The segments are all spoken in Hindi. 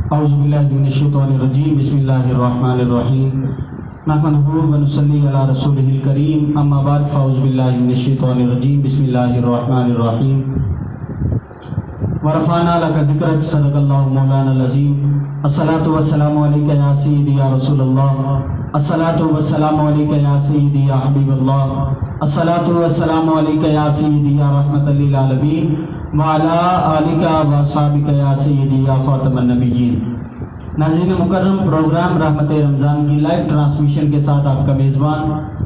औज़ुबिल्लाहि मिनश्शैतानिर्रजीम बिस्मिल्लाहिर्रहमानिर्रहीम नहमदुहु व नुसल्ली अला रसूलिहिल करीम अम्मा बाद फ़औज़ुबिल्लाहि मिनश्शैतानिर्रजीम बिस्मिल्लाहिर्रहमानिर्रहीम व रफ़अना लका ज़िक्रक सदक़ल्लाहु मौलानाल अज़ीम अस्सलातु वस्सलामु अलैका या सय्यदी या रसूलल्लाह अस्सलातु वस्सलामु अलैका या सय्यदी या हबीबल्लाह अस्सलातु वस्सलामु अलैका या सय्यदी या रहमतल लिल आलमीन व अला आलिका व अस्हाबिका या सय्यदी या ख़ातमन नबिय्यीन। नाज़रीन मुकर्रम, प्रोग्राम रहमत रमज़ान की लाइव ट्रांसमिशन के साथ आपका मेज़बान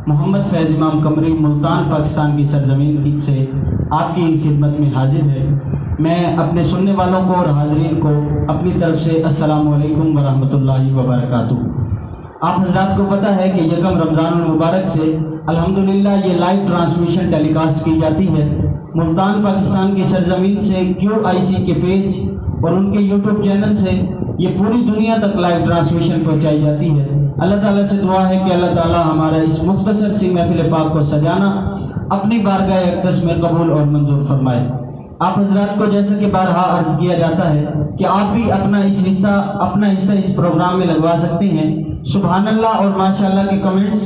मोहम्मद फैज़ इमाम कमरी मुल्तान पाकिस्तान की सरजमीन से आपकी खिदमत में हाजिर है। मैं अपने सुनने वालों को और हाज़रीन को अपनी तरफ से अस्सलामु अलैकुम व रहमतुल्लाहि व बरकातुहू। आप हज़रात को पता है कि यकम रमज़ानुल मुबारक से अल्हम्दुलिल्लाह ये लाइव ट्रांसमिशन टेलीकास्ट की जाती है। मुल्तान पाकिस्तान की सरजमीन से QIC के पेज और उनके यूट्यूब चैनल से ये पूरी दुनिया तक लाइव ट्रांसमिशन पहुंचाई जाती है। अल्लाह ताला से दुआ है कि अल्लाह ताला हमारा इस मुख्तसर सी महफिल पाक को सजाना अपनी बारगाह अक़दस में कबूल और मंजूर फरमाए। आप हजरात को जैसा कि बारहा अर्ज किया जाता है कि आप भी अपना हिस्सा इस प्रोग्राम में लगवा सकते हैं। सुभान अल्लाह और माशाअल्लाह के कमेंट्स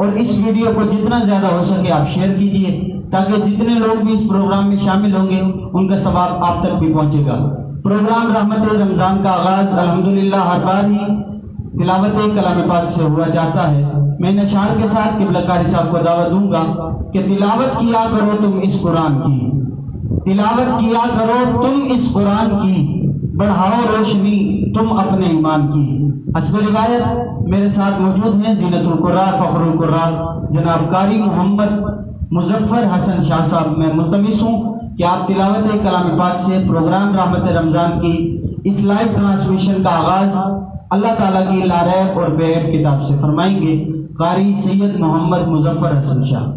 और इस वीडियो को जितना ज़्यादा हो सके आप शेयर कीजिए, ताकि जितने लोग भी इस प्रोग्राम में शामिल होंगे उनका सवाब आप तक भी पहुंचेगा। प्रोग्राम रहमत रमज़ान का आगाज़ अल्हम्दुलिल्लाह हर बार ही तिलावत कलाम पाक से हुआ जाता है। मैं इन अशार के साथ क़िबला कारी साहब को दावत दूंगा कि तिलावत किया करो तुम इस कुरान की, तिलावत किया करो तुम इस कुरान की, बढ़ाओ रोशनी तुम अपने ईमान की। हस्ब रिवायत मेरे साथ मौजूद हैं ज़ीनतुल कुर्रा फ़ख्रुल कुर्रा जनाब कारी मोहम्मद मुज़फ़्फ़र हसन शाह साहब। मैं मुल्तमिस हूँ कि आप तिलावत कलाम पाक से प्रोग्राम रहमत रमज़ान की इस लाइव ट्रांसमिशन का आगाज़ अल्लाह ताला की लारैब और बेऐब किताब से फरमाएंगे। कारी सैयद मोहम्मद मुज़फ़्फ़र हसन शाह।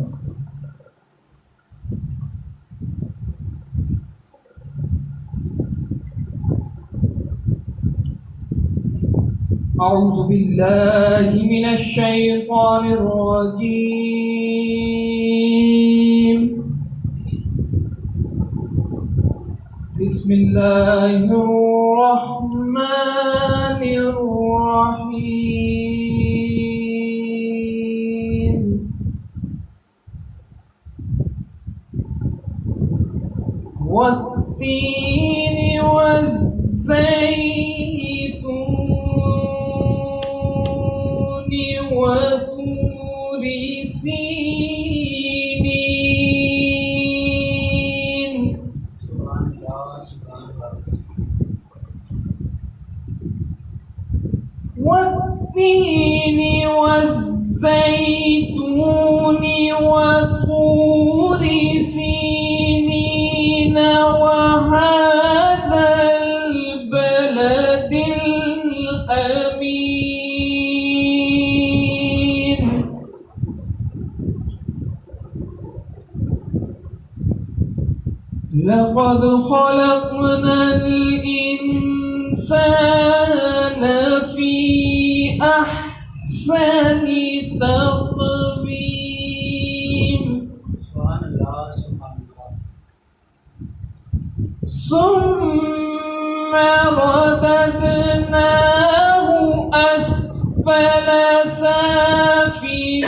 अऊज़ु बिल्लाहि मिनश शैतानिर रजीम। बिस्मिल्लाहिर रहमानिर रहीम। वत्तीनि वज़्ज़ैतूनि वतूरि सीनीन। वत्तीनि वज़्ज़ैतूनि वतूरि सीनीन वहाज़ल बलदिल अमीन। लक़द ख़लक़नल इंसान फ़ी अहसनि तक़वीम। सुम्म रददनाहु अस्फ़ल साफ़िलीन।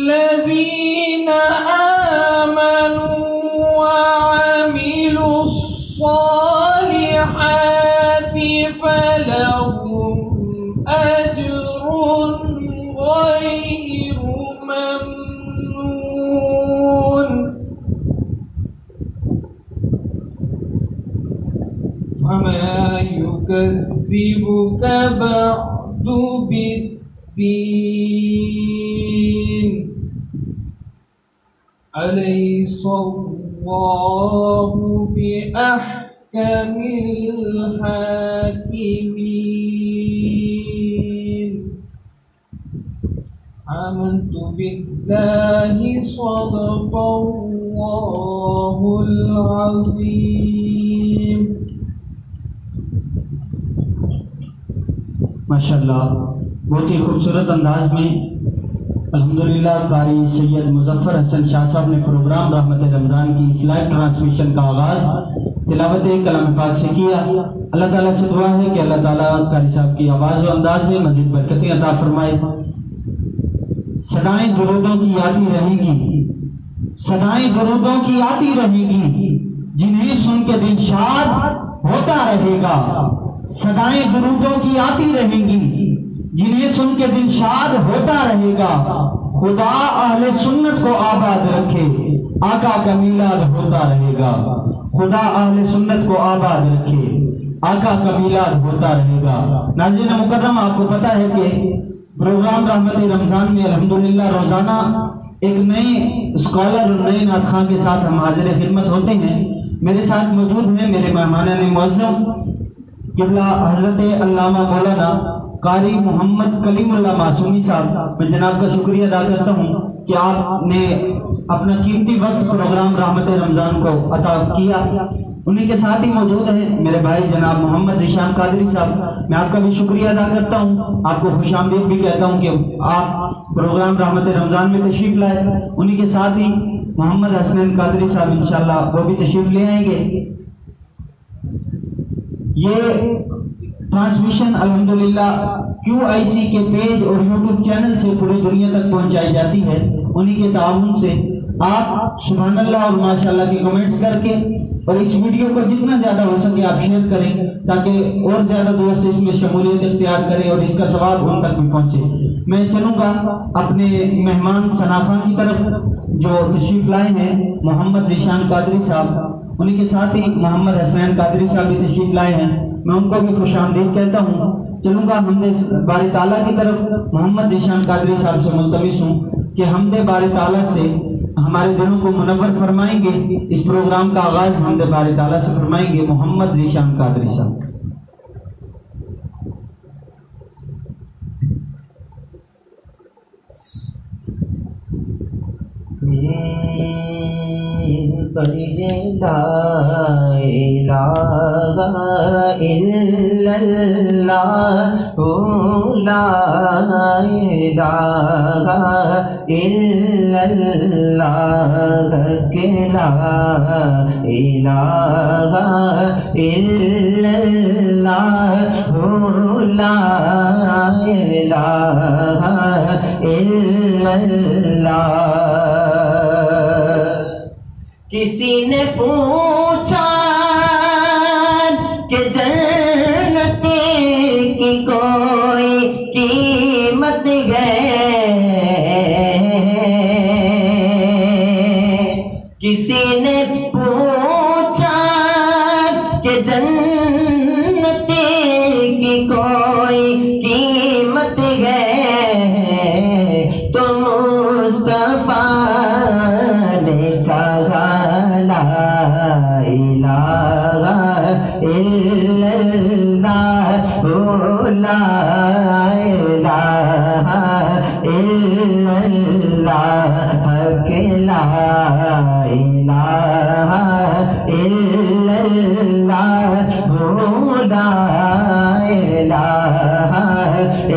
इल्लल्लज़ीना आमनू वअमिलुस्सालिहाति फलहुम अज्रुन गैरु ममनून। फमा युकज़्ज़िबुका बअदु बिद्दीन। अलैहिस्सलाहु बिअहकमिल हाकिमीन। आमन्तु बिल्लाहि सदक़ल्लाहुल अज़ीम। माशाअल्लाह बहुत ही खूबसूरत अंदाज में अल्हम्दुलिल्लाह कारी सैयद मुजफ्फर हसन शाह साहब ने प्रोग्राम रहमत रमज़ान की इस लाइव ट्रांसमिशन का आगाज़ तिलावत कलाम पाक से किया। अल्लाह ताला से दुआ है कि अल्लाह ताला कारी साहब की आवाज़ और अंदाज में मज़ीद बरकतें अता फरमाए। सदाएं दुरूदों की आती रहेंगी, सदाएं दुरूदों की आती रहेंगी, जिन्हें सुन के दिल शाद होता रहेगा। सदाएं दुरूदों की आती रहेंगी, जिन्हें सुन के दिल शाद होता रहेगा। खुदा अहले सुन्नत को आबाद रखे, आका का मिलाद होता रहेगा। खुदा अहले सुन्नत को आबाद रखे, आका का मिलाद होता रहेगा। नाज़रीन मुकर्रम, आपको पता है कि प्रोग्राम रहमत रमज़ान में अल्हम्दुलिल्लाह रोजाना एक नए स्कॉलर और नए नातखां के साथ हम हाजिर खिदमत होते हैं। मेरे साथ मौजूद हैं मेरे मेहमान मुअज़्ज़म क़िबला हज़रत अल्लामा मौलाना कारी मोहम्मद कलीमुल्लाह मासूमी साहब। मैं जनाब का शुक्रिया अदा करता हूँ कि आपने अपना कीमती वक्त प्रोग्राम रहमत रमज़ान को अता किया। उन्हीं के साथ ही मौजूद है मेरे भाई जनाब मोहम्मद ज़ीशान कादरी साहब। मैं आपका भी शुक्रिया अदा करता हूँ, आपको खुशामदीद भी कहता हूँ कि आप प्रोग्राम रहमत रमज़ान में तशरीफ लाए। उन्हीं के साथ ही मोहम्मद हसनैन कादरी साहब इंशाल्लाह वो भी तशरीफ ले आएंगे। ये ट्रांसमिशन अल्हम्दुलिल्लाह QIC के पेज और YouTube चैनल से पूरी दुनिया तक पहुंचाई जाती है। उन्हीं के ताउन से आप सुभान अल्लाह और माशाअल्लाह के कमेंट्स करके और इस वीडियो को जितना ज्यादा हो सके आप शेयर करें, ताकि और ज्यादा दोस्त इसमें शमूलियत इख्तियार करें और इसका सवाब उन तक भी पहुंचे। मैं चलूंगा अपने मेहमान सनाखा की तरफ जो तशरीफ लाए हैं मोहम्मद ज़ीशान कादरी साहब। उन्हीं के साथ ही मोहम्मद हसनैन कादरी साहब भी तशरीफ लाए हैं। मैं उनको भी खुशामदीद कहता हूँ। चलूंगा हमदे बारी ताला की तरफ। मोहम्मद ज़ीशान कादरी साहब से मुल्तमिस हूँ कि हमदे बारी ताला से हमारे दिलों को मुनव्वर फरमाएंगे। इस प्रोग्राम का आगाज हमदे बारी ताला से फरमाएंगे मोहम्मद ज़ीशान कादरी साहब। ला इलाहा इल्लल्लाह ला इलाहा इल्लल्लाह के ला इलाहा इल्लल्लाह ला इलाहा इल्लल्लाह। किसी ने पूछा कि जन्नत की कोई कीमत है? किसी ने पूछा कि जन्नत की कोई कीमत है? तो मुस्तफा ने कहा ला इलाहा इल्लल्लाह ला इलाहा इल्लल्लाह के ला इलाहा इल्लल्लाह ला इलाहा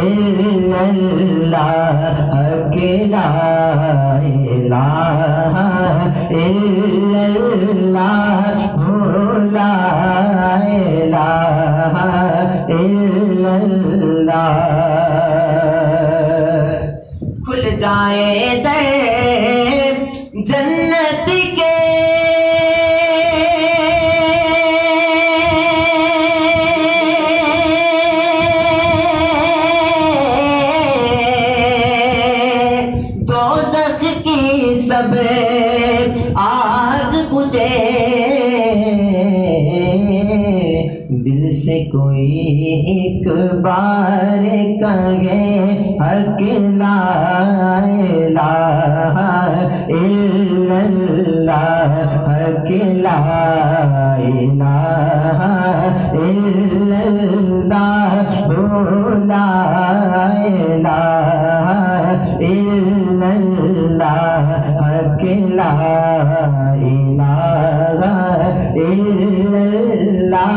इल्लल्लाह के ला इलाहा इल्लल्लाह ला इलाहा इल्लल्लाह। खुल जाए दे जन्नत के दोज़ख की सब आग बुझे, दिल से कोई एक बार कहे हक ला इलाहा इल्लल्लाह हक ला इलाहा इल्लल्लाह ला इलाहा इल्लल्लाह हक ला इलाहा इल्लल्लाह ला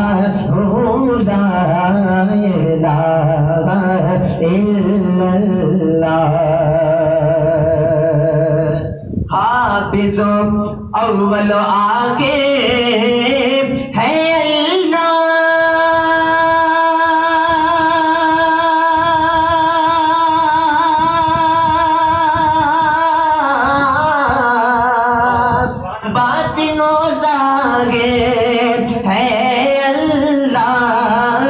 इलाहा इल्लल्लाह। हाफिजो अव्वल आखिर है अल्लाह। बातिनो ज़ाहिर है अल्लाह,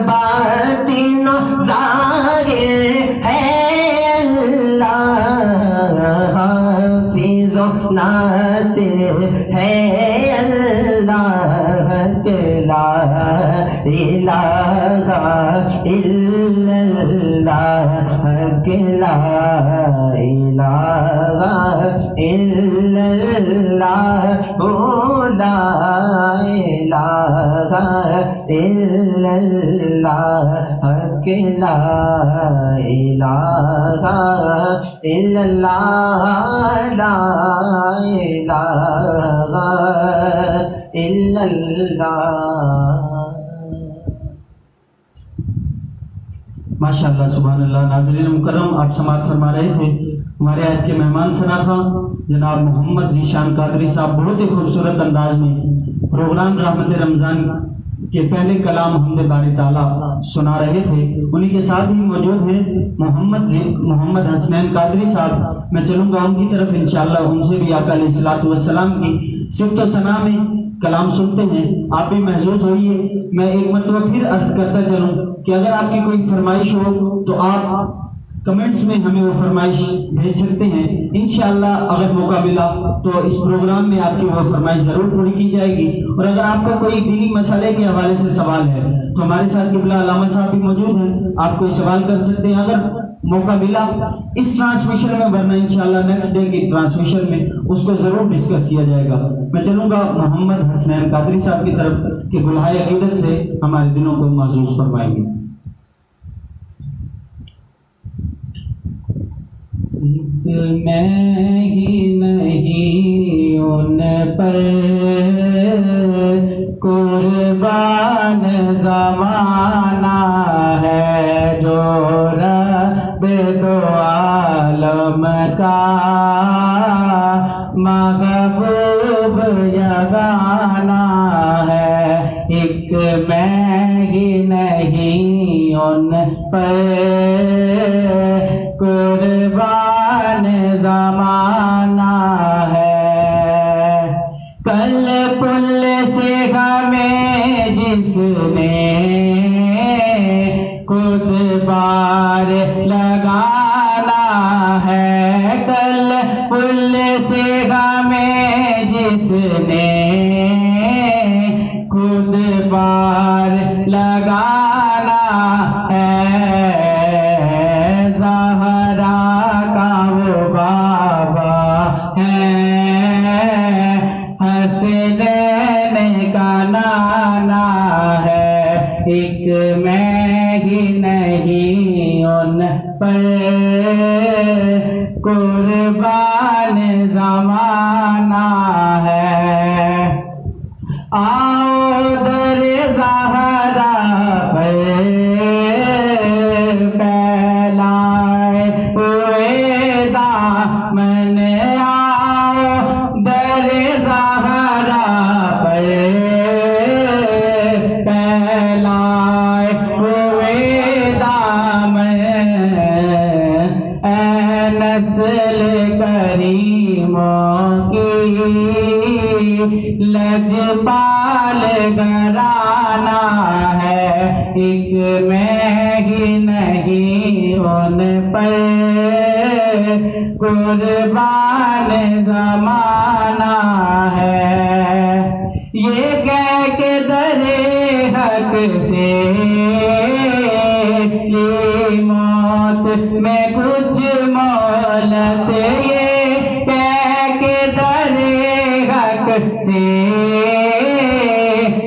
बातिनो ज़ाहिर है अल्लाह, हाफिज़ो नासिर है अल्लाह, ला इलाहा इल्लल्लाह, ला इलाहा इल्लल्लाह, ला इलाहा इल्लल्लाह, ला इलाहा इल्लल्लाह, ला इलाहा इल्लल्लाह। माशाअल्लाह सुभानअल्लाह। नाज़रीन मुकर्रम, आप समाअत फरमा रहे थे हमारे आज के मेहमान सनाखा जनाब मोहम्मद ज़ीशान कादरी साहब बहुत ही खूबसूरत अंदाज में प्रोग्राम रहमत रमज़ान के पहले कलाम हमदे बारी ताला सुना रहे थे। उन्हीं के साथ ही मौजूद हैं मोहम्मद हसनैन कादरी साहब। मैं चलूँगा उनकी तरफ, इंशाअल्लाह उनसे भी आका अलैहिस्सलातु वस्सलाम की सिफ़त व सना में कलाम सुनते हैं। आप भी महसूस होइए। मैं एक मरतबा फिर अर्ज करता चलूँ कि अगर आपकी कोई फरमाइश हो तो आप कमेंट्स में हमें वो फरमाइश भेज सकते हैं। इंशाअल्लाह अगर मौका मिला तो इस प्रोग्राम में आपकी वो फरमाइश ज़रूर पूरी की जाएगी। और अगर आपका कोई दीनी मसले के हवाले से सवाल है तो हमारे साथ क़िबला अल्लामा साहब भी मौजूद हैं, आप कोई सवाल कर सकते हैं अगर मौका मिला इस ट्रांसमिशन में, वरना इंशाअल्लाह नेक्स्ट डे की ट्रांसमिशन में उसको ज़रूर डिस्कस किया जाएगा। मैं चलूँगा मोहम्मद हसनैन कादरी साहब की तरफ कि गुलहाए अक़ीदत से हमारे दिलों को महसूस फरमाएंगे। मैं ही नहीं उन पर कुर्बान ज़माना है, जो रब दो आलम का महबूब यगाना है। एक मैं ही नहीं उन पर कुर्बान ज़माना है। कल पुल से हमें जिसने खुद बार लगाना है, कल पुल से हमें जिसने खुद बार लगाना है। एक मैं ही नहीं उन पर कुर्बान ज़माना है। आओ दरे ज़हरा पर फैलाए हुए दामन, आओ दरे ज़हरा पर लजपाल घराना है। एक मैं ही नहीं उन पर कुर्बान ज़माना है। ये कह के दरे हक से ये मौत में कुछ मोहलत, ये कह के दरे हक से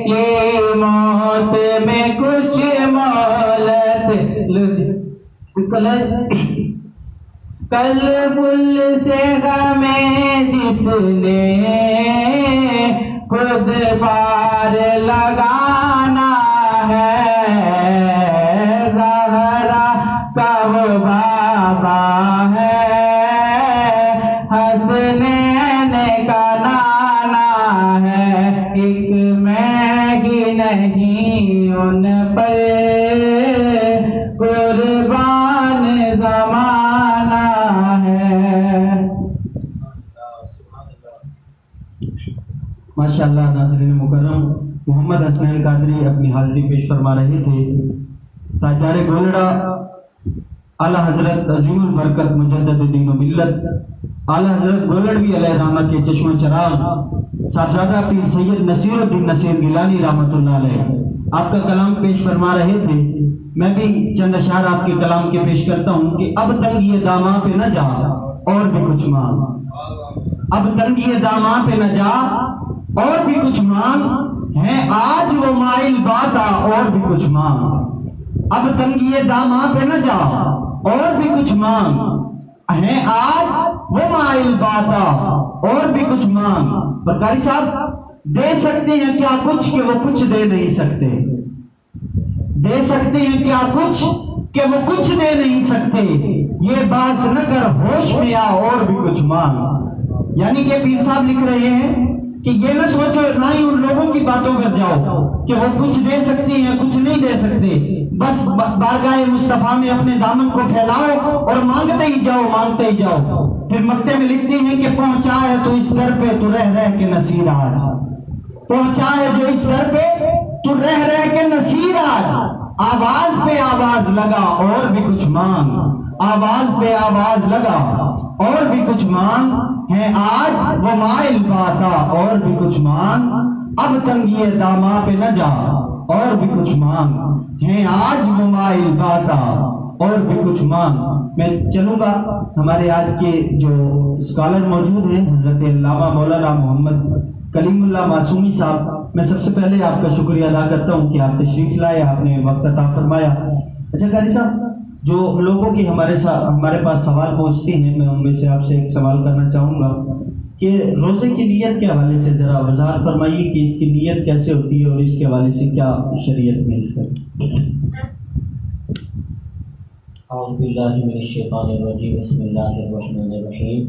ये मौत में कुछ मोहलत। कल पुल से हमें जिसने खुद पार लगाना है, ज़हरा का वो बाबा है, हसनैन माशाअल्लाह नाज़रीन मुकर्रम, मोहम्मद हसनैन कादरी अपनी हाज़िरी पेश फरमा रहे थे। ताजदार गोलड़ा आला हज़रत अज़ीमुल बरकत मुजद्दिद दीन व मिल्लत आला हज़रत गोलड़वी अलैहि रहमत के चश्मे चराग साहबजादा पीर सैयद नसीरुद्दीन नसीर गिलानी रहमतुल्लाह अलैह आपका कलाम पेश फरमा रहे थे। मैं भी चंद अशार आपके कलाम के पेश करता हूँ कि अब तंगी दामा पे न जा और भी कुछ मांग, अब तंगी दामा पे न जा और भी कुछ मांग, है आज वो माइल बाता और भी कुछ मांग। अब तंगी दामा पे न जा और भी कुछ मांग, है आज वो माइल बाता और भी कुछ मांग। पर कारी साहब दे सकते हैं क्या कुछ कि वो कुछ दे नहीं सकते, दे सकते हैं क्या कुछ कि वो कुछ दे नहीं सकते। ये बात न कर होश में आ और भी कुछ मांग। यानी कि पीर साहब लिख रहे हैं कि ये न सोचो, ना ही उन लोगों की बातों पर जाओ कि वो कुछ दे सकती हैं कुछ नहीं दे सकते। बस बारगाह मुस्तफा में अपने दामन को फैलाओ और मांगते ही जाओ, मांगते ही जाओ। फिर मक्ते में लिखती हैं कि पहुंचा है तो इस दर पे तू रह रह के नसीर आज, पहुंचा है जो इस दर पे तू रह रह के नसीर आज। आवाज पे आवाज लगा और भी कुछ मांग, आवाज पे आवाज लगा और भी कुछ मांग, है आज वो माइल बाता और भी कुछ मांग। अब तंगी दामा पे न जा और भी कुछ मांग, है आज वो माइल बाता और भी कुछ मांग। मैं चलूंगा, हमारे आज के जो स्कॉलर मौजूद हैं हजरत अल्लामा मौलाना मोहम्मद कलीमुल्लाह मासूमी साहब, मैं सबसे पहले आपका शुक्रिया अदा करता हूं कि आप तशरीफ लाए, आपने वक्त अता फरमाया। अच्छा कारी साहब, जो लोगों की हमारे पास सवाल पहुंचते हैं, मैं उनमें से आपसे एक सवाल करना चाहूँगा कि रोज़े की नियत के हवाले से ज़रा वज़ाहत फरमाइए कि इसकी नियत कैसे होती है और इसके हवाले से क्या शरीयत में इसका। बिस्मिल्लाहिर्रहमानिर्रहीम।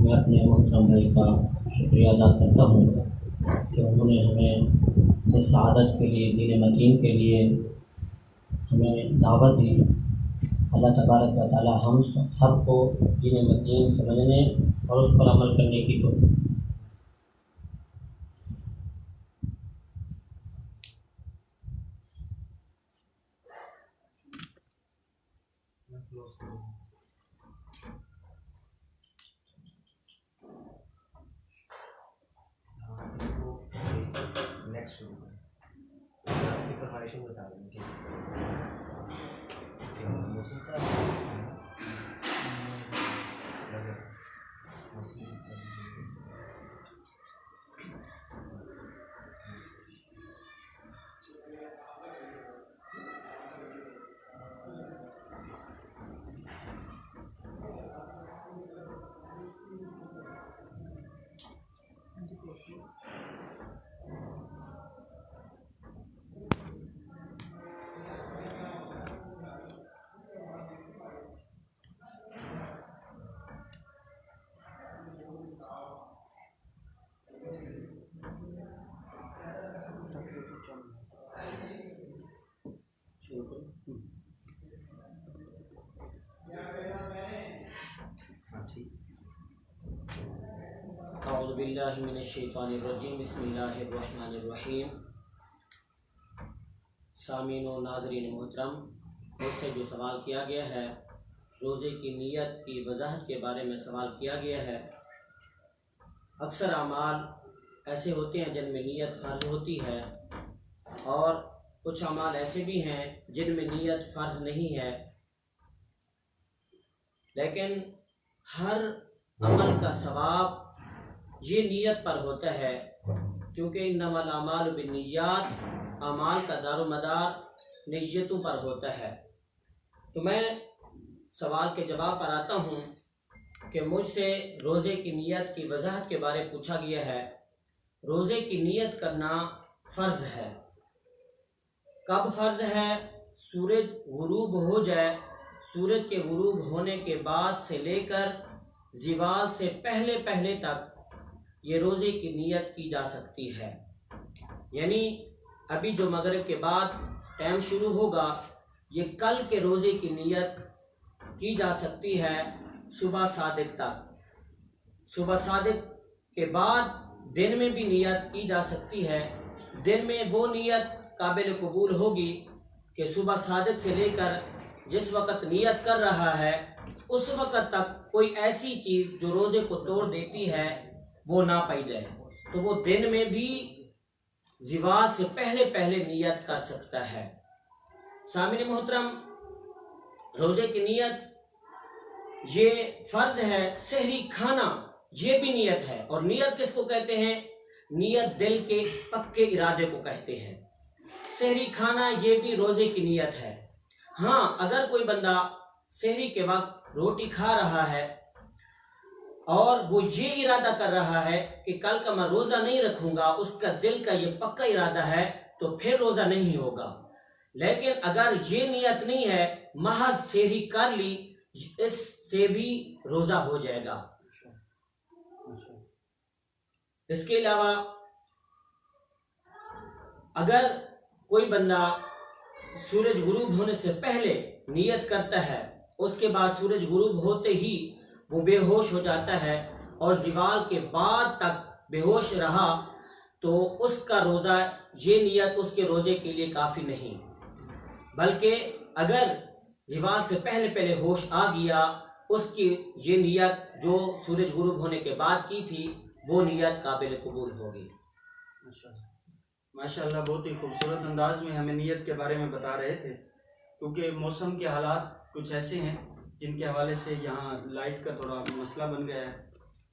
मैं अपने मोहतरम भाई का शुक्रिया अदा करता हूँ कि उन्होंने हमें इस सआदत के लिए, दीन मतीन के लिए हमें दावत दी। अल्लाह तबारक व तआला हम सबको दीन मतीन समझने और उस पर अमल करने की तौफीक। नेक्स्ट आपकी फरमाइशें बता देंगे। अऊज़ु बिल्लाहि मिनश्शैतानिर्रजीम। बिस्मिल्लाहिर्रहमानिर्रहीम। सामीन व नाज़रीन मोहतरम, मुझसे जो सवाल किया गया है, रोज़े की नीयत की वजाहत के बारे में सवाल किया गया है। अक्सर अमाल ऐसे होते हैं जिनमें नीयत फ़र्ज़ होती है और कुछ अमाल ऐसे भी हैं जिनमें नीयत फ़र्ज़ नहीं है, लेकिन हर अमल का सवाब ये नीयत पर होता है, क्योंकि इन्नमल अमालु बिन्नियात, अमाल का दारोमदार नीयतों पर होता है। तो मैं सवाल के जवाब पर आता हूँ कि मुझसे रोज़े की नीयत की वजाहत के बारे में पूछा गया है। रोज़े की नीयत करना फ़र्ज़ है। कब फ़र्ज़ है? सूरज गुरूब हो जाए, सूरज के गुरूब होने के बाद से लेकर ज़िवाल से पहले पहले तक ये रोज़े की नीयत की जा सकती है। यानी अभी जो मगरिब के बाद टाइम शुरू होगा, ये कल के रोज़े की नीयत की जा सकती है सुबह सादिक तक। सुबह सादिक के बाद दिन में भी नियत की जा सकती है। दिन में वो नियत काबिल कबूल होगी कि सुबह सादिक से लेकर जिस वक़्त नियत कर रहा है उस वक़्त तक कोई ऐसी चीज़ जो रोज़े को तोड़ देती है वो ना पाई जाए, तो वो दिन में भी ज़िवाल से पहले पहले नियत कर सकता है। सामिन मोहतरम, रोज़े की नियत ये फ़र्ज है। सहरी खाना ये भी नियत है, और नियत किसको कहते हैं? नियत दिल के पक्के इरादे को कहते हैं। सहरी खाना ये भी रोज़े की नियत है। हाँ, अगर कोई बंदा सहरी के वक्त रोटी खा रहा है और वो ये इरादा कर रहा है कि कल का मैं रोज़ा नहीं रखूँगा, उसका दिल का ये पक्का इरादा है, तो फिर रोज़ा नहीं होगा। लेकिन अगर ये नियत नहीं है, महज सहरी कर ली, इससे भी रोज़ा हो जाएगा। इसके अलावा अगर कोई बंदा सूरज गुरूब होने से पहले नियत करता है, उसके बाद सूरज गुरूब होते ही वो बेहोश हो जाता है और ज़िवाल के बाद तक बेहोश रहा, तो उसका रोज़ा, ये नियत उसके रोज़े के लिए काफ़ी नहीं। बल्कि अगर ज़िवाल से पहले पहले होश आ गया, उसकी ये नियत जो सूरज गुरूब होने के बाद की थी वो नियत काबिल कबूल होगी। माशाअल्लाह, बहुत ही खूबसूरत अंदाज में हमें नियत के बारे में बता रहे थे, क्योंकि मौसम के हालात कुछ ऐसे हैं जिनके हवाले से यहाँ लाइट का थोड़ा मसला बन गया है।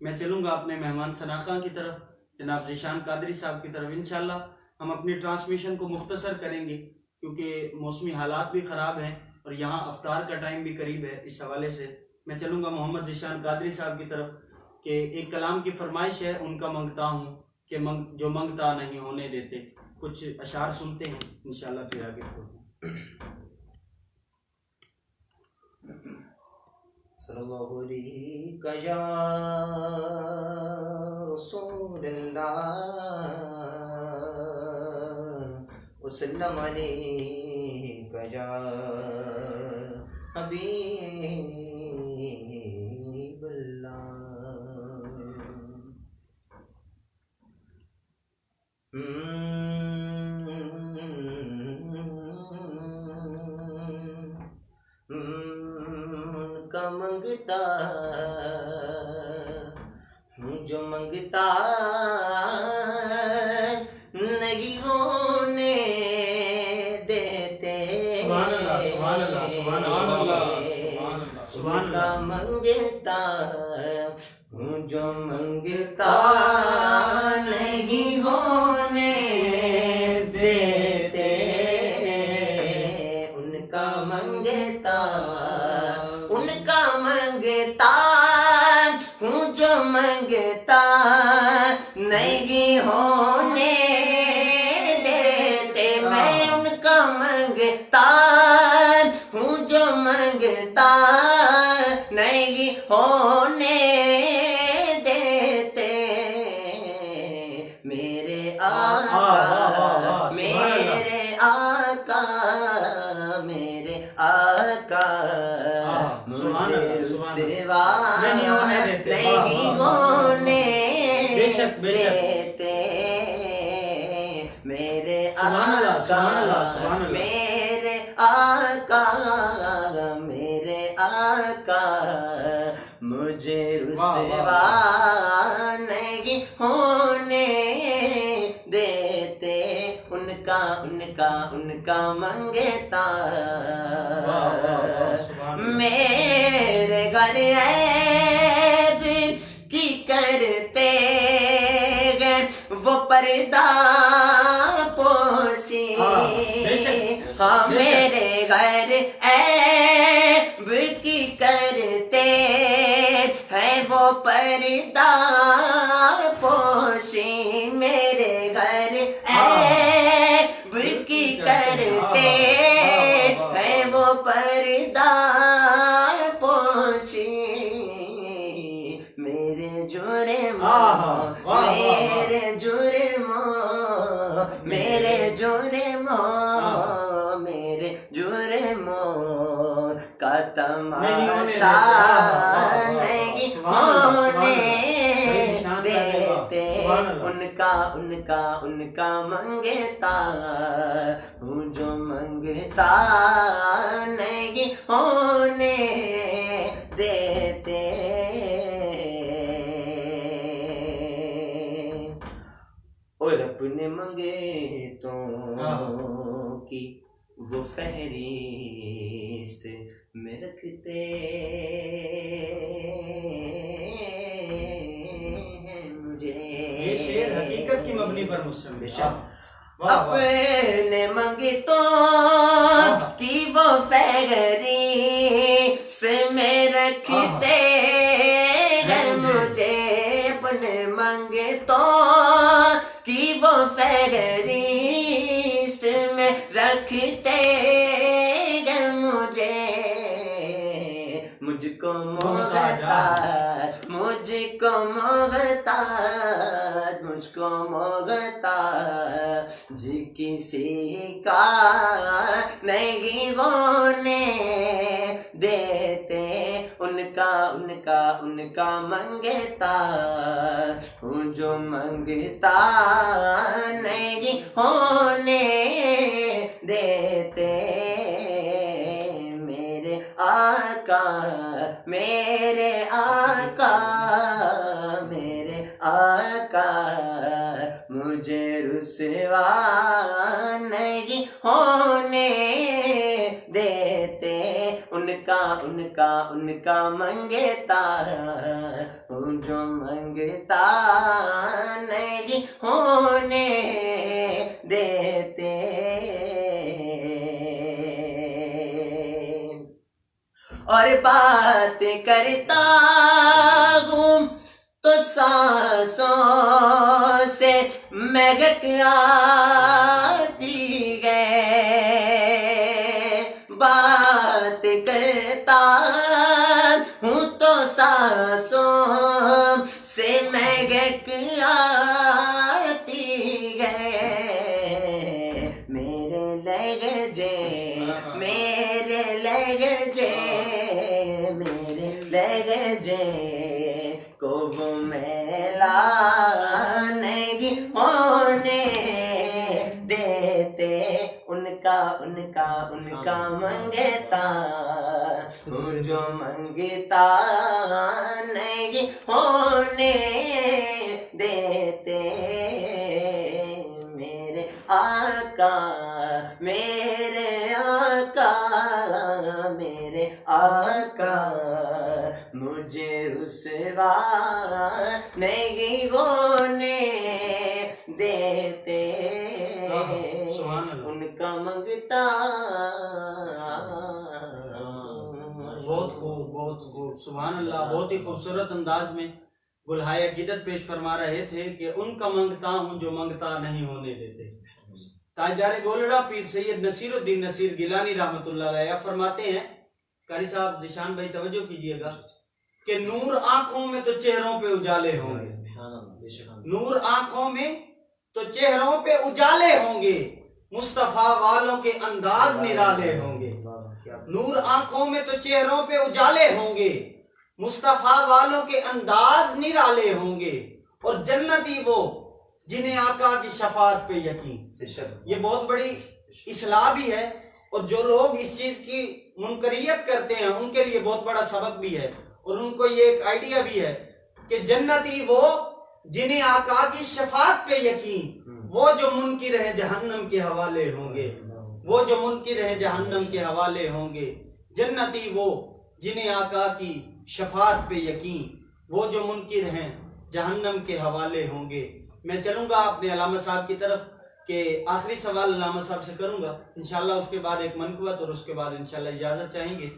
मैं चलूँगा अपने मेहमान शनाखा की तरफ, जनाब ज़ीशान कादरी साहब की तरफ। इंशाल्लाह हम अपनी ट्रांसमिशन को मुख्तसर करेंगे क्योंकि मौसमी हालात भी ख़राब हैं और यहाँ अफ्तार का टाइम भी करीब है। इस हवाले से मैं चलूँगा मोहम्मद ज़ीशान कादरी साहब की तरफ कि एक कलाम की फरमाइश है, उनका मंगता हूँ कि जो मंगता नहीं होने देते। कुछ अशार सुनते हैं, इंशाल्लाह फिर आगे सल्लल्लाहु अलैहि या रसूलल्लाह वसल्लम अलैका या हबीबल्लाह। का मंगता जो मंगता नहीं होने देते। सुभान अल्लाह, सुभान अल्लाह, सुभान अल्लाह, सुभान अल्लाह। का मंगता जो मंगता नहीं होने देते, उनका मंगता हूँ जो मंगता नहीं होने देते। मैं उनका मंगता हूँ जो मंगता नहीं होने देते। मेरे आका, मेरे आका, मेरे आका मुझे सेवा नहीं होने देते, नहीं होने देते। मेरे आका, मेरे आका, मेरे आका मुझे रुसवा नहीं होने देते। उनका उनका उनका मंगता मेरे घर ऐब की करते गए वो पर्दा पोशी। हाँ, मेरे घर ऐब की करते हैं वो पर्दा पोशी। मेरे घर ऐब की करते हैं वो पर्दा पोशी। मेरे जुर्मों, मेरे जुर्मों, मेरे जुर्मों, मेरे जुर्मों का तमाशा नहीं होने देते। उनका उनका उनका मंगता हूँ जो मंगता नहीं होने देते। और अपने मंगतों की वो फहरिस्त में रखते हैं मुझे। ये शेर हकीकत की मबनी पर मुश्तमिल। अपने मंगतों की वो फहरिस्त में रखते हैं मुझे। अपने मंगतों की वो फहरिस्त में रखते हैं मुझे। मुझको मोहताज मुझको मोहताज मुझको मोहताज जी किसी का नहीं होने देते। उनका उनका उनका मंगता हूँ जो मंगता नहीं होने देते। मेरे आका मेरे आका मेरे आका मुझे रुसवा नहीं होने देते। उनका उनका उनका मंगता हूँ जो मंगता नहीं होने देते। और बात करता हूँ तो सांसों से महक आती है। बात करता हूँ तो सांसों से महक आती है। मेरे लहजे मेरे लहजे मेरे लहजे को वो मेला नहीं होने देते। उनका उनका उनका मंगता हूँ जो मंगता नहीं होने देते। मेरे आका मेरे आका मेरे आका मुझे रुसवा नहीं होने देते। उनका मंगता। बहुत खूब बहुत खूब, सुभान अल्लाह। बहुत ही खूबसूरत अंदाज में गुलहाय अकीदत पेश फरमा रहे थे कि उनका मंगता हूँ जो मंगता नहीं होने देते। ताजदार गोलड़ा पीर सैयद नसीरुद्दीन नसीर गिलानी रहमतुल्लाह अलैह फरमाते हैं, कारी साहब दिशान भाई तवज्जो कीजिएगा, कि नूर आंखों में तो चेहरों पे उजाले होंगे। नूर आंखों में तो चेहरों पे उजाले होंगे, मुस्तफा वालों के अंदाज निराले होंगे। नूर आंखों में तो चेहरों पे उजाले होंगे, मुस्तफा वालों के अंदाज निराले होंगे। और जन्नती वो जिन्हें आका की शफात पे यकीन। ये बहुत बड़ी इस्लाह भी है, और जो लोग इस चीज की मुनकरियत करते हैं उनके लिए बहुत बड़ा सबक भी है। और उनको ये एक आइडिया भी है कि जन्नती वो जिन्हें आका की शफात पे यकीन, वो जो मुनकिर है जहन्नम के हवाले होंगे। वो जो मुनकिर है जहन्नम के हवाले होंगे। जन्नती वो जिन्हें आका की शफात पे यकीन, वो जो मुनकिर हैं जहन्नम के हवाले होंगे। मैं चलूंगा अपने अलामा साहब की तरफ के आखिरी सवाल अलामा साहब से करूंगा इंशाल्लाह, उसके बाद एक मनकबत और उसके बाद इंशाल्लाह इजाजत चाहेंगे।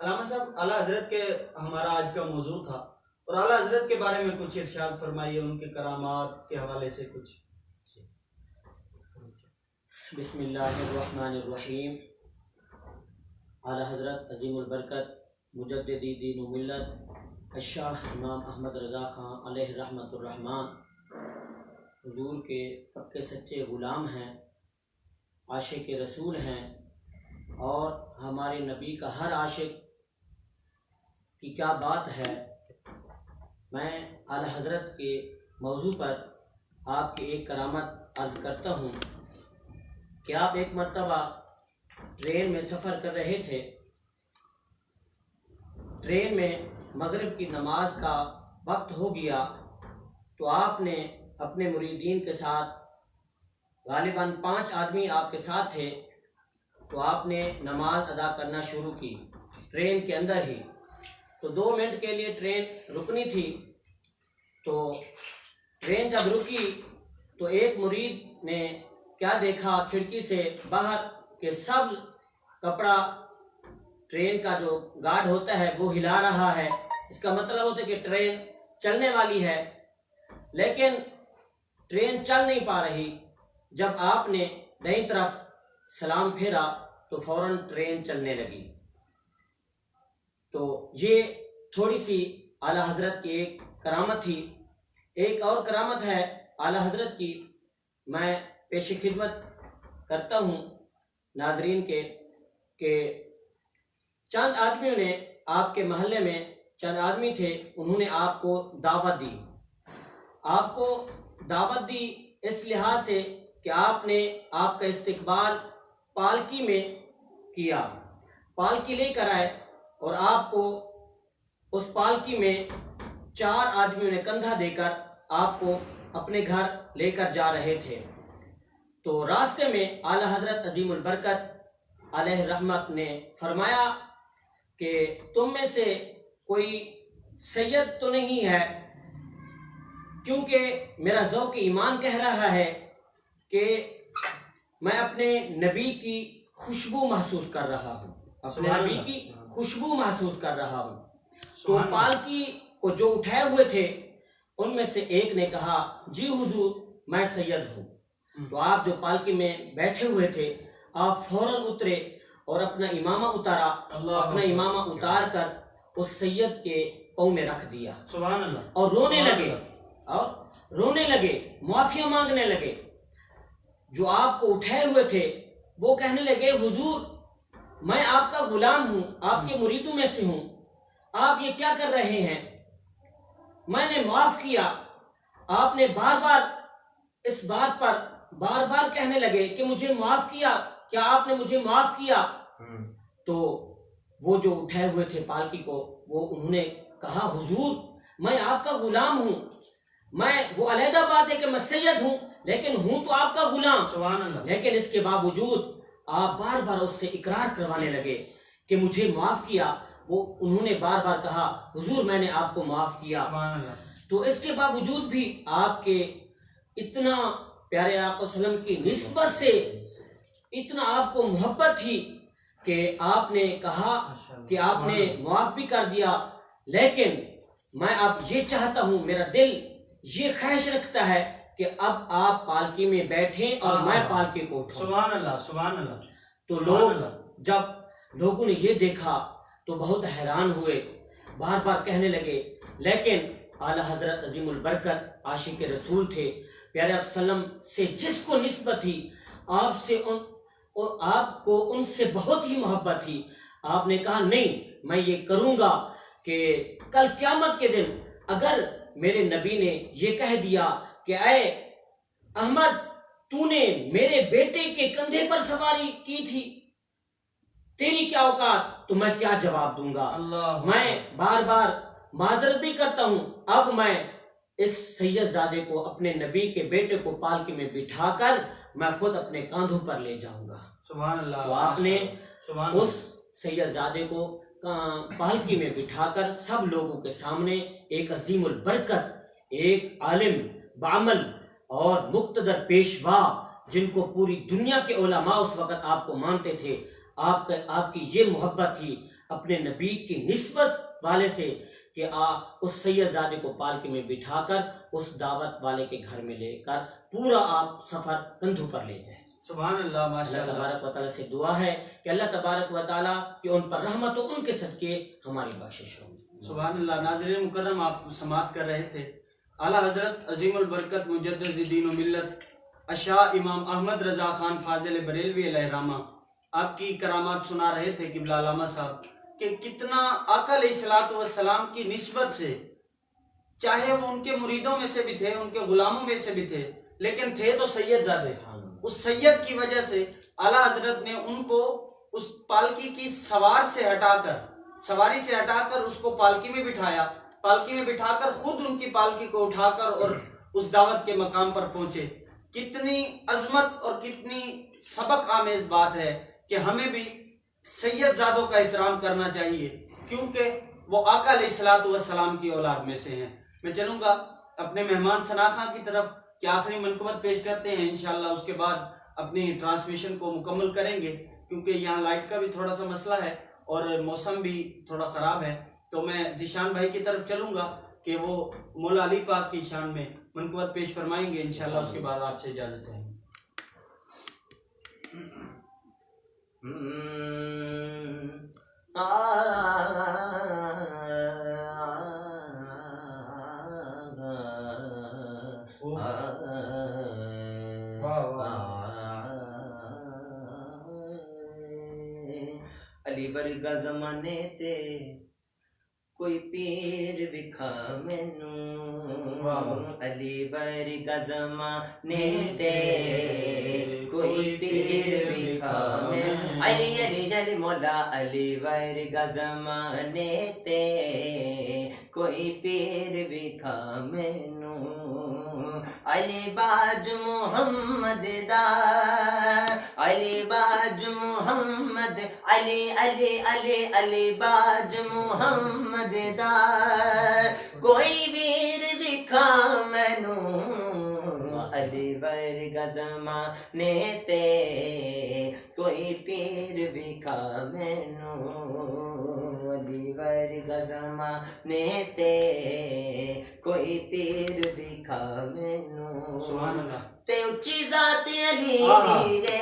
अलामा साहब, आला हजरत के हमारा आज का मौजू था, और आला हजरत के बारे में कुछ इरशाद फरमाइए, उनके करामात के हवाले से कुछ। बिस्मिल्लाहिर्रहमानिर्रहीम। आला हजरत अजीमुल बरकत मुजद्दिदी दीन व मिल्लत अशाह इमाम अहमद रज़ा खां अलैहि रहमतुर रहमान हुजूर के पक्के सच्चे ग़ुलाम हैं, आशिक रसूल हैं, और हमारे नबी का हर आशिक की क्या बात है। मैं आला हजरत के मौजू पर आपकी एक करामत अर्ज करता हूँ कि आप एक मर्तबा ट्रेन में सफ़र कर रहे थे। ट्रेन में मगरिब की नमाज का वक्त हो गया तो आपने अपने मुरीदीन के साथ, गालिबन 5 आदमी आपके साथ थे, तो आपने नमाज अदा करना शुरू की ट्रेन के अंदर ही। तो 2 मिनट के लिए ट्रेन रुकनी थी। तो ट्रेन जब रुकी तो एक मुरीद ने क्या देखा, खिड़की से बाहर के सब कपड़ा ट्रेन का जो गार्ड होता है वो हिला रहा है। इसका मतलब होता है कि ट्रेन चलने वाली है, लेकिन ट्रेन चल नहीं पा रही। जब आपने दाईं तरफ सलाम फेरा तो फौरन ट्रेन चलने लगी। तो ये थोड़ी सी आला हजरत की एक करामत थी। एक और करामत है आला हजरत की, मैं पेश खिदमत करता हूँ नाजरीन के चंद आदमियों ने आपके मोहल्ले में चंद आदमी थे, उन्होंने आपको दावत दी। आपको दावत दी इस लिहाज से कि आपने आपका इस्तकबाल पालकी में किया। पालकी लेकर आए और आपको उस पालकी में 4 आदमियों ने कंधा देकर आपको अपने घर लेकर जा रहे थे। तो रास्ते में आला हजरत अजीमुल बरकत अलैहि रहमत ने फरमाया कि तुम में से कोई सैयद तो नहीं है, क्योंकि मेरा ज़ौक़ ईमान कह रहा है कि मैं अपने नबी की खुशबू महसूस कर रहा हूँ, अपने नबी की खुशबू महसूस कर रहा हूँ। तो पालकी को जो उठाए हुए थे उनमें से एक ने कहा, जी हुजूर मैं सैयद हूँ। तो आप जो पालकी में बैठे हुए थे आप फौरन उतरे और अपना इमामा उतारा। अपना इमामा उतार कर उस सैयद के पाँव में रख दिया और रोने लगे, माफिया मांगने लगे। जो आपको उठाए हुए थे वो कहने लगे, हुजूर मैं आपका गुलाम हूँ, आपके मुरीदों में से हूँ, आप ये क्या कर रहे हैं? मैंने माफ किया। आपने बार बार इस बात पर बार बार कहने लगे कि मुझे माफ किया, क्या आपने मुझे माफ किया? तो वो जो उठाए हुए थे पालकी को, वो उन्होंने कहा, हुजूर मैं आपका गुलाम हूँ। मैं वो अलहदा बात है कि मैं सैयद हूँ, लेकिन हूँ तो आपका गुलाम। लेकिन इसके बावजूद आप बार बार उससे इकरार करवाने लगे कि मुझे माफ किया। वो उन्होंने बार बार कहा, हुजूर मैंने आपको माफ किया। तो इसके बावजूद भी आपके इतना प्यारे आका सल्लम की निस्बत से इतना आपको मोहब्बत थी कि आपने कहा कि आपने माफ भी कर दिया, लेकिन मैं अब ये चाहता हूँ, मेरा दिल ये ख्वाहिश रखता है कि अब आप पालकी में बैठें और मैं पालकी को उठाऊं। सुभान अल्लाह, सुभान अल्लाह। तो जब लोगों ने ये देखा तो बहुत हैरान हुए, बार बार कहने लगे। लेकिन आला हजरत अजीमुल बरकत आशिक रसूल थे, प्यारे आप सल्लम से जिसको निस्बत थी, आपसे और आपको उनसे बहुत ही मोहब्बत थी। आपने कहा, नहीं मैं ये करूंगा कि कल क़यामत के दिन अगर मेरे नबी ने ये कह दिया कि ऐ अहमद तूने मेरे बेटे के कंधे पर सवारी की थी, तेरी क्या औकात, तो मैं क्या जवाब दूंगा। मैं बार बार माजरत भी करता हूँ। अब मैं इस सैयदजादे को, अपने नबी के बेटे को पालकी में बिठाकर मैं खुद अपने कांधों पर ले जाऊंगा। सुभान अल्लाह। तो आपने उस सैयदजादे को पालकी में बिठाकर सब लोगों के सामने एक अजीमुल बरकत, एक आलिम बामल और मुक्तदर पेशवा, जिनको पूरी दुनिया के उलमा उस वक़्त आपको मानते थे, आपकी ये मोहब्बत थी अपने नबी की निस्बत वाले से कि उस सैयदजादे को पालकी में बिठाकर उस दावत वाले के घर में लेकर पूरा आप सफ़र कंधों पर ले जाए। सुभान अल्लाह, माशाअल्लाह। अल्लाह तबारक व तआला से दुआ है कि अल्लाह तबारक व तआला कि उन पर रहमत हो, उनके सदके हमारी बख्शिश हो। सुभान अल्लाह। नाज़रीन मुकर्रम, आप समाअत कर रहे थे आला हजरत अजीमुल बरकत मुजद्दिद दीन व मिल्लत अशा इमाम अहमद रजा खान फाजिल बरेलवी अलैहिर्रहमा आपकी करामात सुना रहे थे किबला अल्लामा साहब, कि कितना आका अलैहिस्सलातु वस्सलाम की निस्बत से चाहे वो उनके मुरीदों में से भी थे, उनके गुलामों में से भी थे, लेकिन थे तो सैयदजादे। उस सैयद की वजह से आला हजरत ने उनको उस पालकी की सवारी से हटाकर उसको पालकी में बिठाया, पालकी में बिठाकर खुद उनकी पालकी को उठाकर और उस दावत के मकाम पर पहुंचे। कितनी अजमत और कितनी सबक आमेज बात है कि हमें भी सैयदजादों का एहतराम करना चाहिए, क्योंकि वो आका अलैहिस्सलातु वस्सलाम की औलाद में से हैं। मैं चलूंगा अपने मेहमान सनाखा की तरफ कि आखिरी मनक़बत पेश करते हैं, इंशाल्लाह उसके बाद अपनी ट्रांसमिशन को मुकम्मल करेंगे, क्योंकि यहाँ लाइट का भी थोड़ा सा मसला है और मौसम भी थोड़ा ख़राब है। तो मैं ज़ीशान भाई की तरफ चलूँगा कि वो मौला अली पाक की शान में मनक़बत पेश फरमाएंगे, इंशाल्लाह उसके बाद आपसे इजाज़त चाहेंगे। अली वर्गा ज़माने ते कोई पीर विखा मैनू, अली वर्गा ज़माने ते कोई पीर विखा मैनू, अली अली अली मौला अली वर्गा ज़माने ते कोई पीर विखा मैनू, अली बाज मुहम्मद दा, अली बाज मुहम्मद, अली अली अली अली बाज मुहम्मद दा कोई वीर विखा मैनू, अली वर्गा ज़माने ते कोई पीर विखा मैनू, अली वर्गा ज़माने ते कोई पीर विखा मैनू, सुभान अल्लाह। ते उच्ची जात अली दी रे,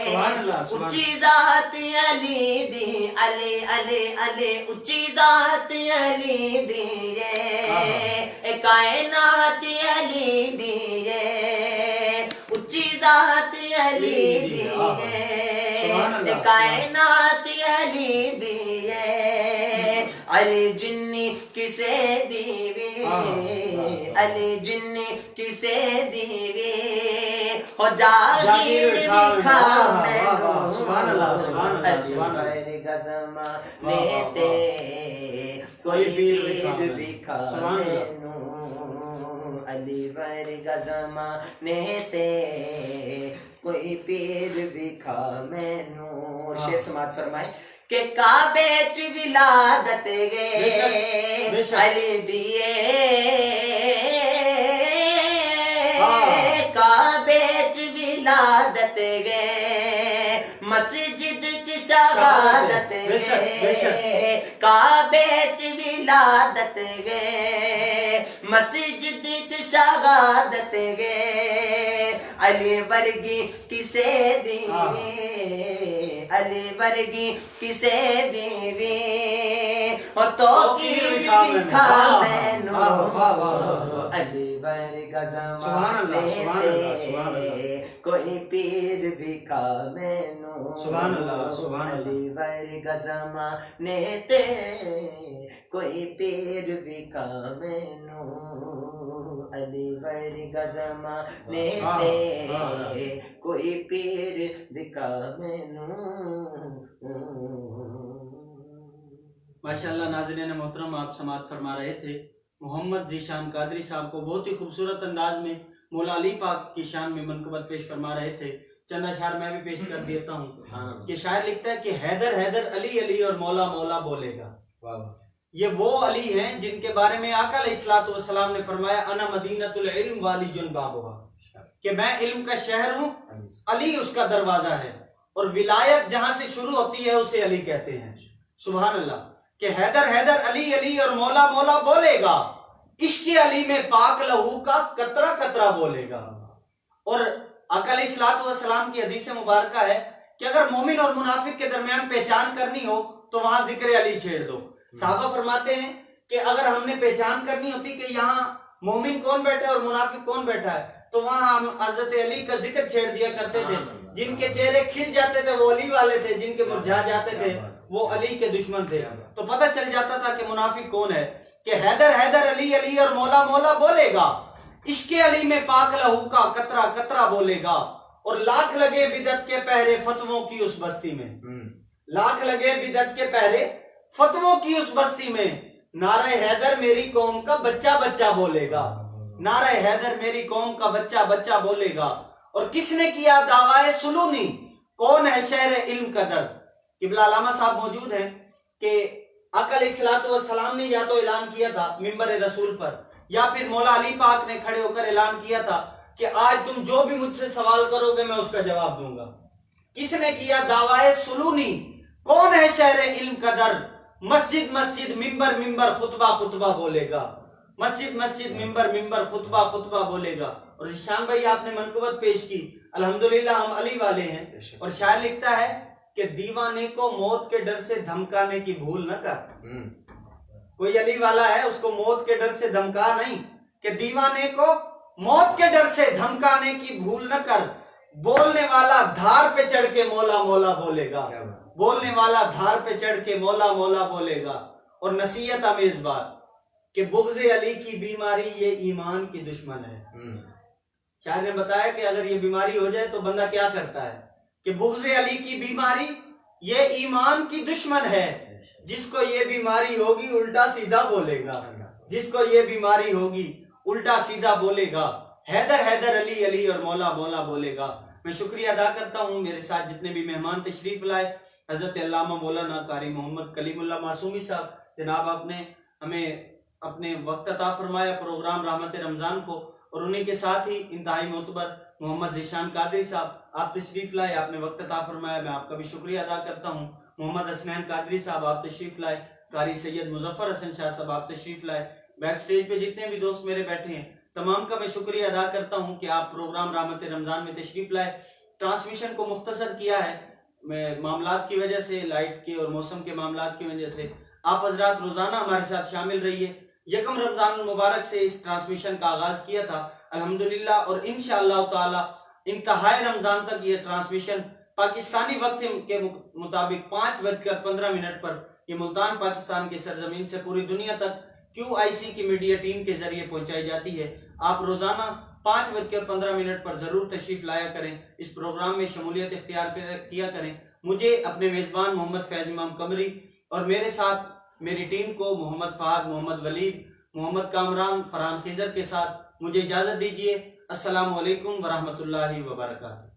सुभान अल्लाह, उच्ची जात अली दी, अली अली अली उच्ची जात अली दी रे, कायनात अली दी रे, उच्ची जात अली दी रे, कायनात अली दी रे, अली जिन्नी किसे दीवी, अली जिन्नी किसे दीवी हो जागीर विखा मैनू, अली वर्गा ज़माने ते कोई पीर विखा मैनू, अली वर्गा ज़माने ते कोई पीर विखा मैनू। और शेर समात फरमाए के काबे च विलादत गे अली दिए, काबे च विलादत गे मस्जिद च शहादत गे, काबे च विलादत गे मस्जिद च शहादत गे, अली वर्गी किसे दीवी, अली वर्गी किसे दीवी हो तो की विखा मैनू, अली वर्गा ज़माने ते कोई पीर विखा मैनू, अली वर्गा ज़माने ते कोई पीर विखा मैनू, अली वर्गा ज़माने ते कोई पीर विखा मैनू। माशाअल्लाह नाज़रीन मोहतरम, आप समात फरमा रहे थे मोहम्मद ज़ीशान कादरी साहब को बहुत ही खूबसूरत अंदाज में मौला अली पाक की शान में मनक़बत पेश फरमा रहे थे। चंद अशार मैं भी पेश कर देता हूँ कि शायर लिखता है कि हैदर हैदर अली अली और मौला मौला बोलेगा। ये वो अली हैं जिनके बारे में आका अलैहिस्सलातु वस्सलाम ने फरमाया अना मदीनतुल इल्म वालिजुन बाबुहा, कि मैं इल्म का शहर हूँ, अली उसका दरवाजा है, और विलायत जहां से शुरू होती है उसे अली कहते हैं। सुभान अल्लाह। कि हैदर हैदर अली अली और मौला मौला बोलेगा, इश्क़ अली में पाक लहू का कतरा कतरा बोलेगा। और आका अलैहिस्सलातु वस्सलाम की हदीस मुबारक है कि अगर मोमिन और मुनाफिक के दरमियान पहचान करनी हो तो वहां जिक्र अली छेड़ दो। साहबा फरमाते हैं कि अगर हमने पहचान करनी होती कि यहाँ मोमिन कौन बैठा है और मुनाफिक कौन बैठा है, तो वहां हम हजरत अली का जिक्र छेड़ दिया करते थे। जिनके चेहरे खिल जाते थे वो अली वाले थे, जिनके मुरझा जाते थे वो अली के दुश्मन थे। तो पता चल जाता था कि मुनाफिक कौन है। कि हैदर हैदर अली अली और मौला मौला बोलेगा, इश्के अली में पाक लहू का कतरा कतरा बोलेगा, और लाख लगे बिदत के पहरे फतवों की उस बस्ती में, लाख लगे बिदत के पहरे फतवों की उस बस्ती में, नारे हैदर मेरी कौम का बच्चा बच्चा बोलेगा, नारे हैदर मेरी कौम का बच्चा बच्चा बोलेगा। और किसने किया दावाए सुलूनी, कौन है शहर इल्म कदर। किबला अल्लामा साहब मौजूद हैं कि आका अलैहिस्सलातु वस्सलाम ने या तो ऐलान किया था मिंबर रसूल पर, या फिर मौला अली पाक ने खड़े होकर ऐलान किया था कि आज तुम जो भी मुझसे सवाल करोगे मैं उसका जवाब दूंगा। किसने किया दावाए सुलूनी, कौन है शहर इल्म कदर, मस्जिद मस्जिद मिंबर मिंबर खुतबा खुतबा बोलेगा, मस्जिद मस्जिद मिंबर मिंबर खुतबा खुतबा बोलेगा। और ईशान भाई आपने मनकुबत पेश की, अल्हम्दुलिल्लाह हम अली वाले हैं। और शायर लिखता है कि दीवाने को मौत के डर से धमकाने की भूल न कर। कोई अली वाला है उसको मौत के डर से धमका नहीं, कि दीवाने को मौत के डर से धमकाने की भूल न कर, बोलने वाला धार पे चढ़ के मौला मौला बोलेगा, बोलने वाला धार पे चढ़ के मौला मौला बोलेगा। और नसीहत अमेज बात कि बुग़्ज़ अली की बीमारी ये ईमान की दुश्मन है। शायर ने बताया कि अगर ये बीमारी हो जाए तो बंदा क्या करता है, कि बुग़्ज़ अली की बीमारी ये ईमान की दुश्मन है, जिसको ये बीमारी होगी उल्टा सीधा बोलेगा, जिसको ये बीमारी होगी उल्टा सीधा बोलेगा। हैदर हैदर अली अली और मौला मौला बोलेगा। मैं शुक्रिया अदा करता हूँ मेरे साथ जितने भी मेहमान तशरीफ लाए, हजरत अल्लामा मौलाना कारी मोहम्मद कलीमुल्लाह मासूमी साहब, जनाब आपने हमें अपने वक्त अता फरमाया प्रोग्राम रहमत रमजान को, और उन्हीं के साथ ही इंतहाई मोतबर मोहम्मद ज़ीशान कादरी साहब आप तशरीफ लाए, आपने वक्त अता फरमाया, मैं आपका भी शुक्रिया अदा करता हूँ। मोहम्मद हसनैन कादरी साहब आप तशरीफ लाए, कारी सैयद मुजफ्फर हसन शाह साहब आप तशरीफ लाए, बैक स्टेज पे जितने भी दोस्त मेरे बैठे हैं तमाम का मैं शुक्रिया अदा करता हूँ कि आप प्रोग्राम रहमत रमजान में तशरीफ लाए। ट्रांसमिशन को मुख्तसर किया है मामलात की वजह से, लाइट के और मौसम के मामलात की वजह से। आप हजरात रोजाना हमारे साथ शामिल रहिए। यकम रमजान मुबारक से इस ट्रांसमिशन का आगाज किया था अल्हम्दुलिल्लाह, और इंशाअल्लाह ताला इंतहाई रमजान तक ये ट्रांसमिशन पाकिस्तानी वक्त के मुताबिक 5:15 पर ये मुल्तान पाकिस्तान के सरजमीन से पूरी दुनिया तक QIC की मीडिया टीम के जरिए पहुंचाई जाती है। आप रोजाना 5:15 पर जरूर तशरीफ लाया करें, इस प्रोग्राम में शमूलियत इख्तियार किया करें। मुझे अपने मेजबान मोहम्मद फैज इमाम कमरी और मेरे साथ मेरी टीम को मोहम्मद फहद, मोहम्मद वलीद, मोहम्मद कामरान, फरहान खिजर के साथ मुझे इजाजत दीजिए। अस्सलामु अलैकुम वरहमतुल्लाहि वबरकातुहू।